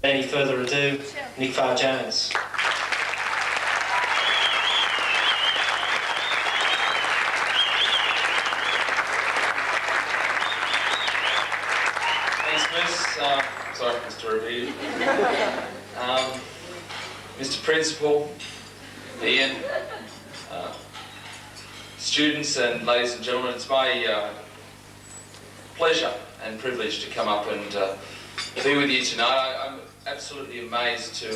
Any further ado, Nick Farr-Jones. Sorry, Mr. Revere. Mr. Principal, Ian, students and ladies and gentlemen, it's my pleasure and privilege to come up and be with you tonight. I'm absolutely amazed to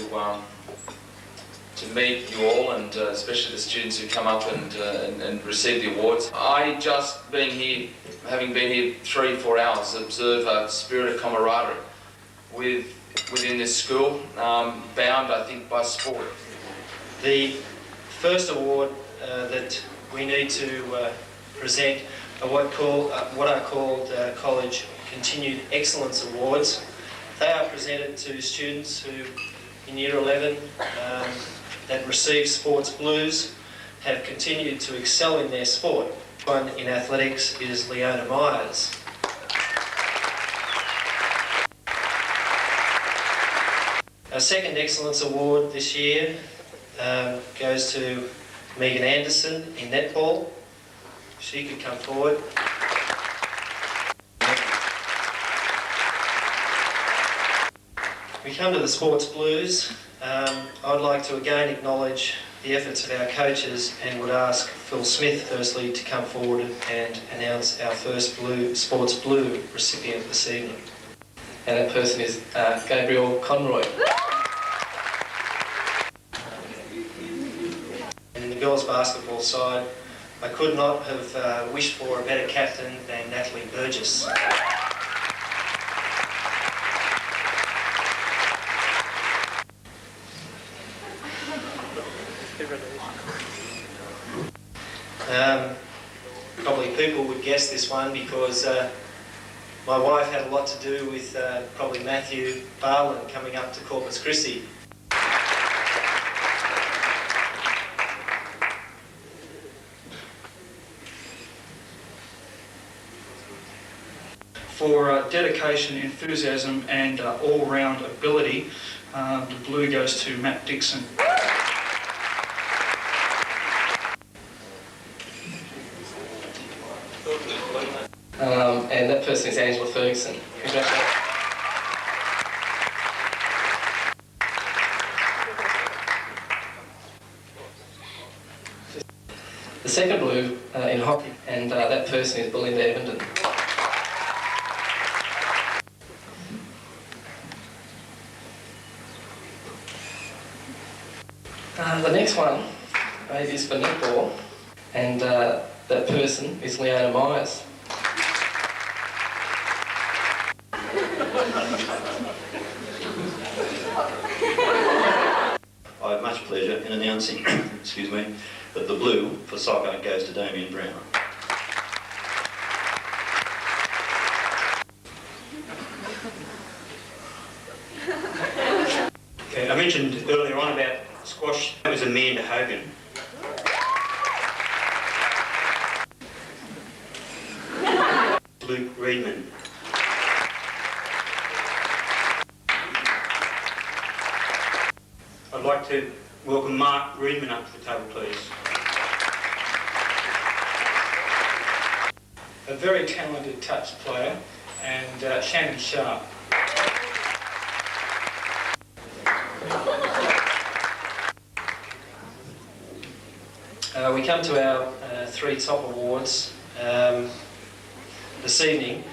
meet you all, and especially the students who come up and receive the awards. I just being here, having been here 3-4 hours, observe a spirit of camaraderie within this school, bound, I think, by sport. The first award that we need to present are what are called College Continued Excellence Awards. They are presented to students who, in Year 11, that receive Sports Blues, have continued to excel in their sport. One in athletics is Leona Myers. Our second Excellence Award this year goes to Megan Anderson in netball. She could come forward. We come to the Sports Blues. I'd like to again acknowledge the efforts of our coaches and would ask Phil Smith firstly to come forward and announce our first Sports Blue recipient this evening. And that person is Gabriel Conroy. And in the girls' basketball side, I could not have wished for a better captain than Natalie Burgess. Probably people would guess this one because my wife had a lot to do with probably Matthew Barlin coming up to Corpus Christi. For dedication, enthusiasm and all-round ability, the blue goes to Matt Dixon. And that person is Angela Ferguson. Congratulations. The second blue in hockey, and that person is Belinda Evenden. The next one is for netball, and that person is Leona Myers. I have much pleasure in announcing excuse me, that the blue for soccer goes to Damien Brown. Okay, I mentioned earlier on about squash. That was Amanda Hogan. Luke Reedman. I'd like to welcome Mark Reedman up to the table, please. A very talented touch player, and Shannon Sharp. We come to our 3 top awards this evening.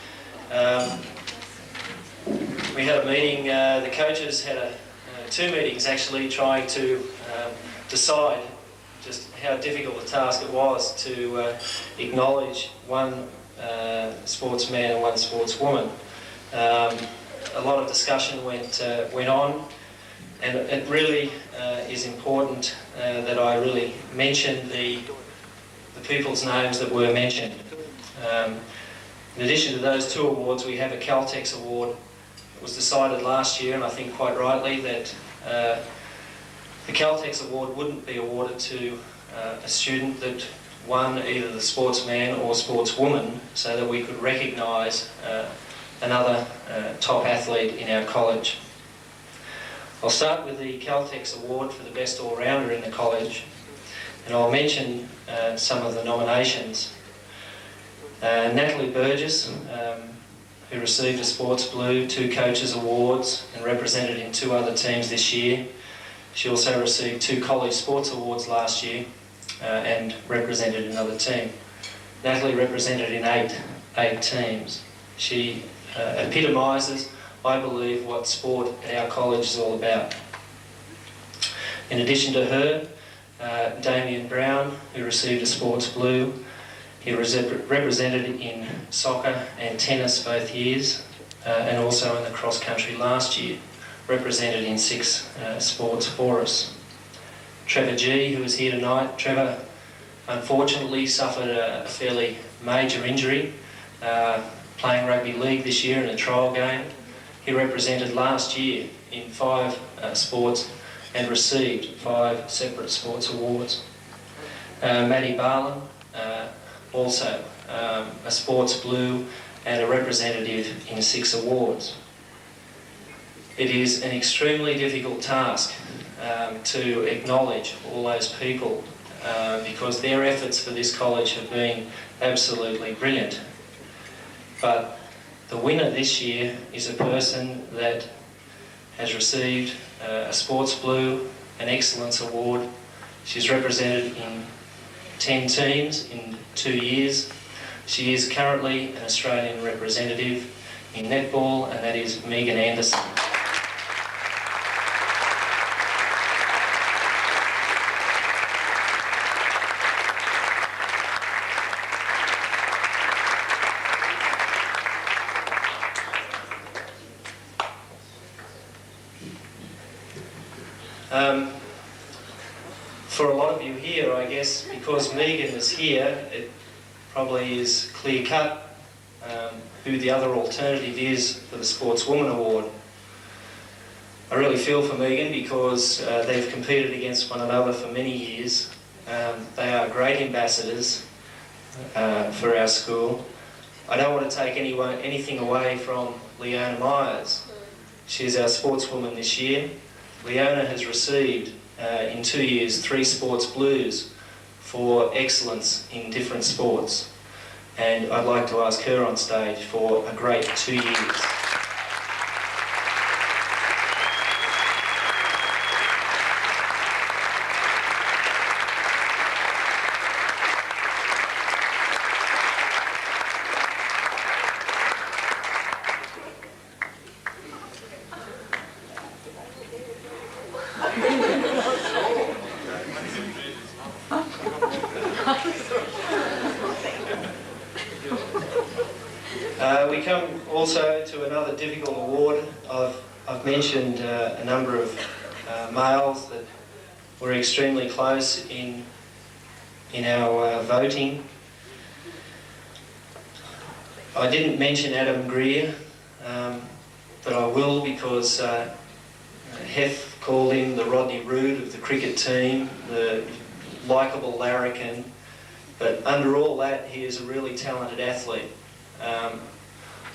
We had a meeting, the coaches had 2 meetings actually, trying to decide just how difficult a task it was to acknowledge one sportsman and one sportswoman. A lot of discussion went on, and it really is important that I really mention the people's names that were mentioned. In addition to those 2 awards, we have a Caltex award. It was decided last year, and I think quite rightly, that the Caltex award wouldn't be awarded to a student that won either the sportsman or sportswoman, so that we could recognise another top athlete in our college. I'll start with the Caltex Award for the Best All-Rounder in the college, and I'll mention some of the nominations. Natalie Burgess, who received a Sports Blue, 2 Coaches Awards, and represented in 2 other teams this year. She also received 2 College Sports Awards last year and represented another team. Natalie represented in eight teams. She epitomises, I believe, what sport at our college is all about. In addition to her, Damien Brown, who received a Sports Blue, he was represented in soccer and tennis both years, and also in the cross country last year, represented in 6 sports for us. Trevor G, who is here tonight, Trevor unfortunately suffered a fairly major injury playing rugby league this year in a trial game. He represented last year in 5 sports and received 5 separate sports awards. Maddie Barlin, also a Sports Blue and a representative in 6 awards. It is an extremely difficult task to acknowledge all those people because their efforts for this college have been absolutely brilliant. But the winner this year is a person that has received a Sports Blue, an Excellence Award. She's represented in 10 teams in 2 years. She is currently an Australian representative in netball, and that is Megan Anderson. For a lot of you here, I guess, because Megan is here, it probably is clear-cut who the other alternative is for the Sportswoman Award. I really feel for Megan because they've competed against one another for many years. They are great ambassadors for our school. I don't want to take anything away from Leona Myers. She's our sportswoman this year. Leona has received in 2 years 3 Sports Blues for excellence in different sports, and I'd like to ask her on stage for a great 2 years. We come also to another difficult award. I've mentioned a number of males that were extremely close in our voting. I didn't mention Adam Greer, but I will because Hef called him the Rodney Rood of the cricket team, the likeable larrikin, but under all that he is a really talented athlete.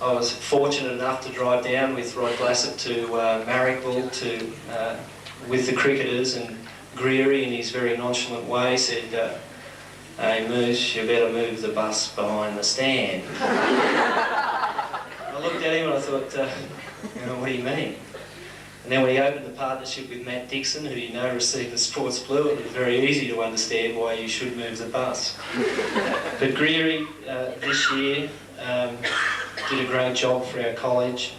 I was fortunate enough to drive down with Rod Glassett to Marrickville with the cricketers, and Greery, in his very nonchalant way, said, "Hey Moose, you better move the bus behind the stand." I looked at him and I thought, what do you mean? And then when he opened the partnership with Matt Dixon, who you know received the Sports Blue, it was very easy to understand why you should move the bus. But Greery this year did a great job for our college.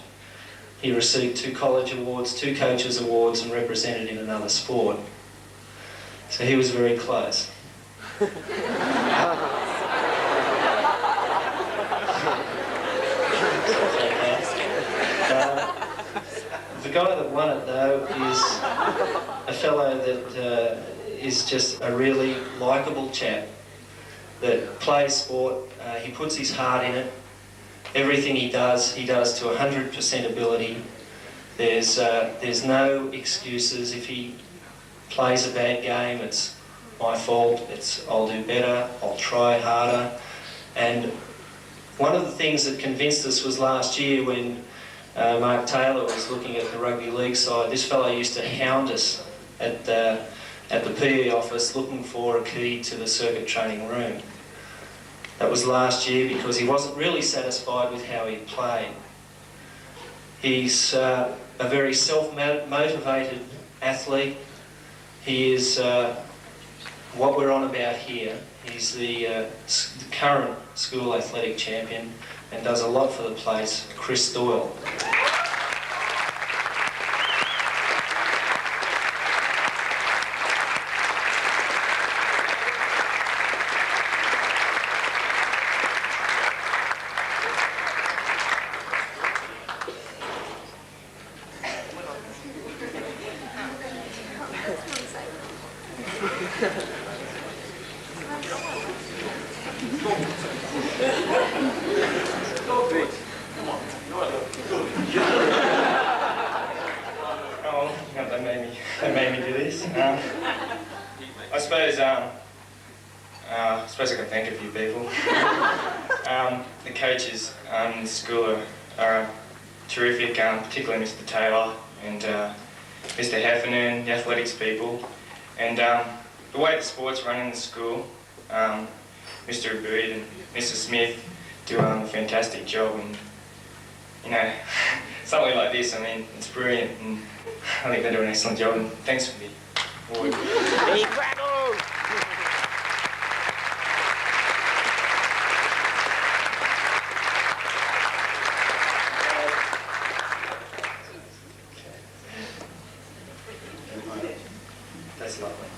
He received 2 college awards, 2 coaches awards, and represented in another sport. So he was very close. The guy that won it, though, is a fellow that is just a really likeable chap that plays sport. He puts his heart in it. Everything he does to 100% ability. There's no excuses. If he plays a bad game, it's my fault. It's I'll do better. I'll try harder. And one of the things that convinced us was last year when Mark Taylor was looking at the rugby league side. This fellow used to hound us at the PE office looking for a key to the circuit training room. That was last year because he wasn't really satisfied with how he played. He's a very self-motivated athlete. He is what we're on about here. He's the current school athletic champion and does a lot for the place, Chris Doyle. They made me do this. I suppose I can thank a few people. The coaches in the school are terrific, particularly Mr. Taylor and Mr. Heffernan, the athletics people, and the way the sports run in the school. Mr. Aboud and Mr. Smith do a fantastic job, and you know, something like this, I mean, it's brilliant, and I think they do an excellent job, and thanks for the award. That's lovely.